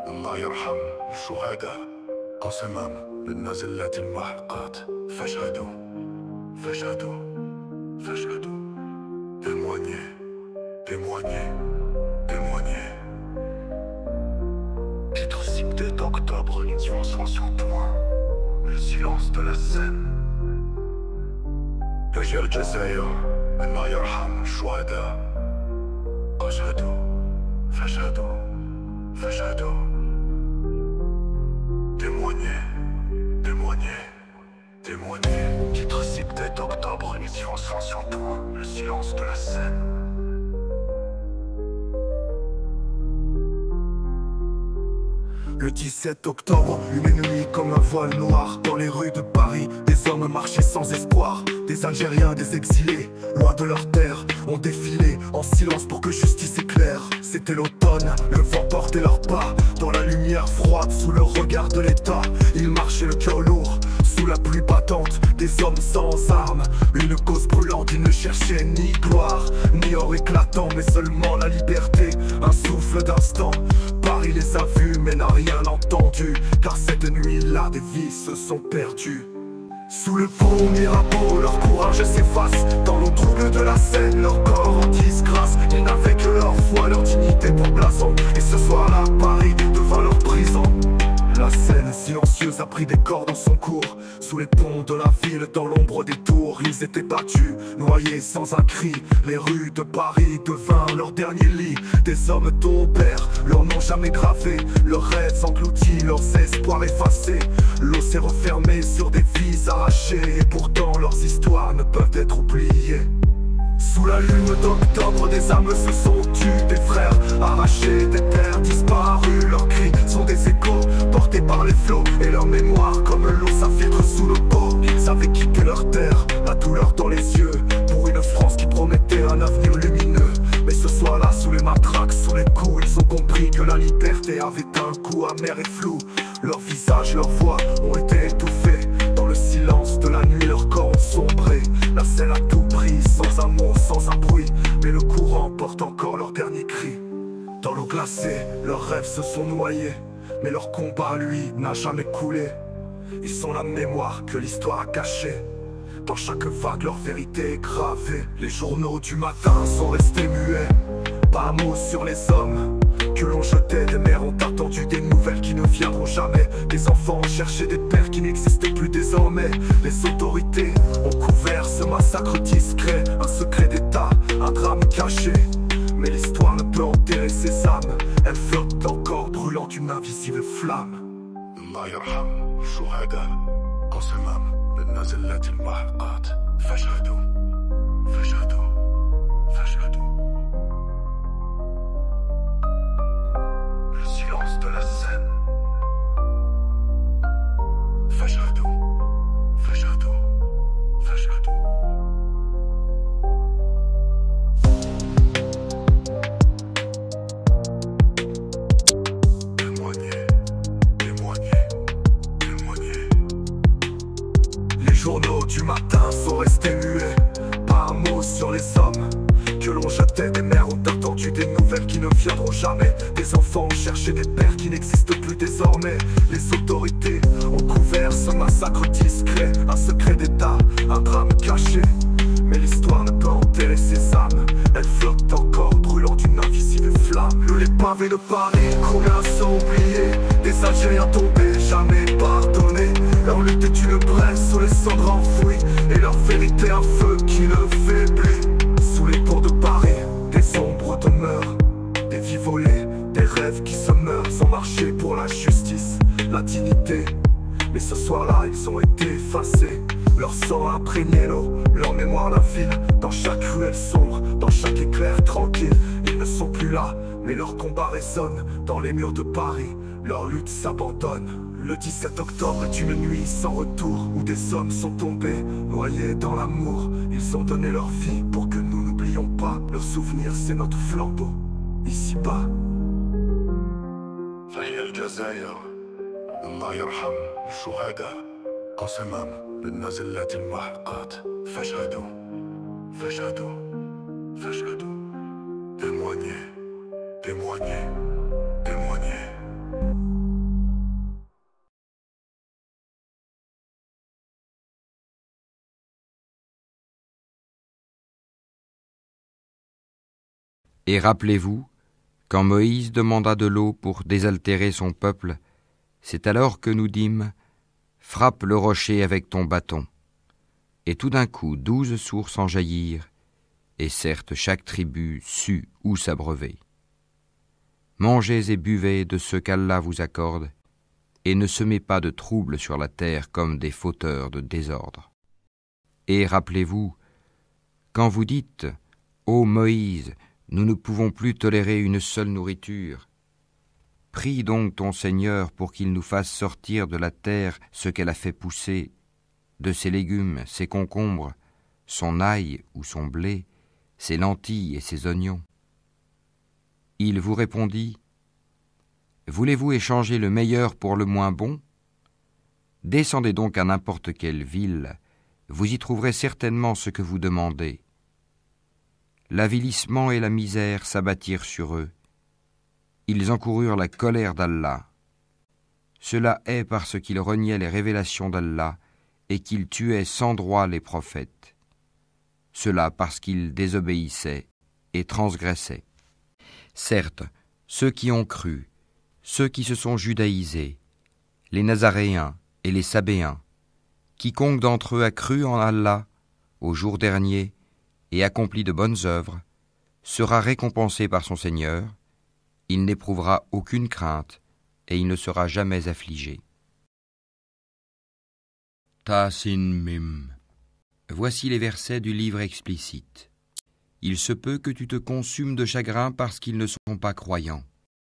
الله يرحم الشهداء قسما للنازلات المحقات فاشهدوا فاشهدوا فاشهدوا témoignez témoignez témoignez. Titre cité d'octobre 1961. Le silence de la scène. رجال الجزائر الله يرحم الشهداء فاشهدوا فاشهدوا فاشهدوا témoignez témoignez témoignez. Titre cité d'octobre 1961. Le silence de la scène. Le 17 octobre, une nuit comme un voile noir. Dans les rues de Paris, des hommes marchaient sans espoir. Des Algériens, des exilés, loin de leur terre, ont défilé en silence pour que justice éclaire. C'était l'automne, le vent portait leurs pas dans la lumière froide, sous le regard de l'État. Ils marchaient le cœur lourd, sous la pluie battante. Des hommes sans armes, une cause brûlante. Ils ne cherchaient ni gloire, ni or éclatant, mais seulement la liberté, un souffle d'instant. Paris les a vus mais n'a rien entendu, car cette nuit-là des vies se sont perdues. Sous le pont Mirabeau, leur courage s'efface. Dans l'eau trouble de la Seine, leur corps en disgrâce. Ils n'avaient que leur foi, leur dignité pour blason. Et ce soir-là, Paris devint leur prison. La Seine silencieuse a pris des corps dans son cours. Sous les ponts de la ville, dans l'ombre des tours, ils étaient battus, noyés sans un cri. Les rues de Paris devinrent leur dernier lit. Des hommes tombèrent, leurs noms jamais gravés. Leurs rêves engloutis, leurs espoirs effacés. L'eau s'est refermée sur des vies arrachées. Et pourtant leurs histoires ne peuvent être oubliées. Sous la lune d'octobre, des âmes se sont tues. Des frères arrachés, des pères disparus. Leurs cris sont des échos portés par les flots. Et leur mémoire comme l'eau s'infiltre sous le pot. Ils avaient quitté leur terre, la douleur dans les yeux, pour une France qui promettait un avenir lumineux. Mais ce soir-là, sous les matraques, sous les coups, ils ont compris que la liberté avait un goût amer et flou. Leurs visages, leurs voix ont été étouffés. Dans le silence de la nuit, leurs corps ont sombré. La Seine a tout pris, sans un mot, sans un bruit. Mais le courant porte encore leur dernier cri. Dans l'eau glacée, leurs rêves se sont noyés. Mais leur combat, lui, n'a jamais coulé. Ils sont la mémoire que l'histoire a cachée. Dans chaque vague, leur vérité est gravée. Les journaux du matin sont restés muets. Pas un mot sur les hommes que l'on jetait. Des mères ont attendu des nouvelles qui ne viendront jamais. Des enfants ont cherché des pères qui n'existent plus désormais. Les autorités ont couvert ce massacre discret. Un secret d'État, un drame caché. Mais l'histoire ne peut enterrer ces âmes. Elles flottent encore brûlant d'une invisible flamme. الله يرحم الشهداء قسما للنازلات المحقات فاشهدوا فاشهدوا فاشهدوا. Le silence de la scène. فاشهدوا فاشهدوا فاشهدوا. Les journaux du matin sont restés muets. Pas un mot sur les hommes que l'on jetait. Des mères ont attendu des nouvelles qui ne viendront jamais. Des enfants ont cherché des pères qui n'existent plus désormais. Les autorités ont couvert ce massacre discret. Un secret d'État, un drame caché. Mais l'histoire ne peut enterrer ces âmes. Elles flottent encore brûlant d'une invisible flamme. Les pavés de Paris, combien sont oubliés. Des Algériens tombés, jamais pardonnés. Leur lutte est une braise sous les cendres enfouies. Et leur vérité un feu qui ne faiblit. Sous les ponts de Paris, des ombres demeurent. Des vies volées, des rêves qui se meurent. Sans marcher pour la justice, la dignité. Mais ce soir-là, ils ont été effacés. Leur sang a imprégné l'eau, leur mémoire la ville. Dans chaque ruelle sombre, dans chaque éclair tranquille. Ils ne sont plus là, mais leur combat résonne. Dans les murs de Paris, leur lutte s'abandonne. Le 17 octobre est une nuit sans retour, où des hommes sont tombés, noyés dans l'amour. Ils ont donné leur vie pour que nous n'oublions pas. Leur souvenir, c'est notre flambeau, ici-bas. فهي الجزائر الله يرحم الشهداء قسما للنازلات المحقات فاشهدوا فاشهدوا فاشهدوا témoignez témoignez témoignez. Et rappelez-vous, quand Moïse demanda de l'eau pour désaltérer son peuple, c'est alors que nous dîmes « Frappe le rocher avec ton bâton ». Et tout d'un coup 12 sources en jaillirent, et certes chaque tribu sut où s'abreuver. Mangez et buvez de ce qu'Allah vous accorde, et ne semez pas de troubles sur la terre comme des fauteurs de désordre. Et rappelez-vous, quand vous dites « Ô Moïse, nous ne pouvons plus tolérer une seule nourriture », prie donc ton Seigneur pour qu'il nous fasse sortir de la terre ce qu'elle a fait pousser, de ses légumes, ses concombres, son ail ou son blé, ses lentilles et ses oignons. Il vous répondit, « Voulez-vous échanger le meilleur pour le moins bon ? Descendez donc à n'importe quelle ville, vous y trouverez certainement ce que vous demandez. » L'avilissement et la misère s'abattirent sur eux. Ils encoururent la colère d'Allah. Cela est parce qu'ils reniaient les révélations d'Allah et qu'ils tuaient sans droit les prophètes. Cela parce qu'ils désobéissaient et transgressaient. Certes, ceux qui ont cru, ceux qui se sont judaïsés, les Nazaréens et les Sabéens, quiconque d'entre eux a cru en Allah au jour dernier et accompli de bonnes œuvres, sera récompensé par son Seigneur, il n'éprouvera aucune crainte et il ne sera jamais affligé. Tasin Mim. Voici les versets du livre explicite. Il se peut que tu te consumes de chagrin parce qu'ils ne sont pas croyants.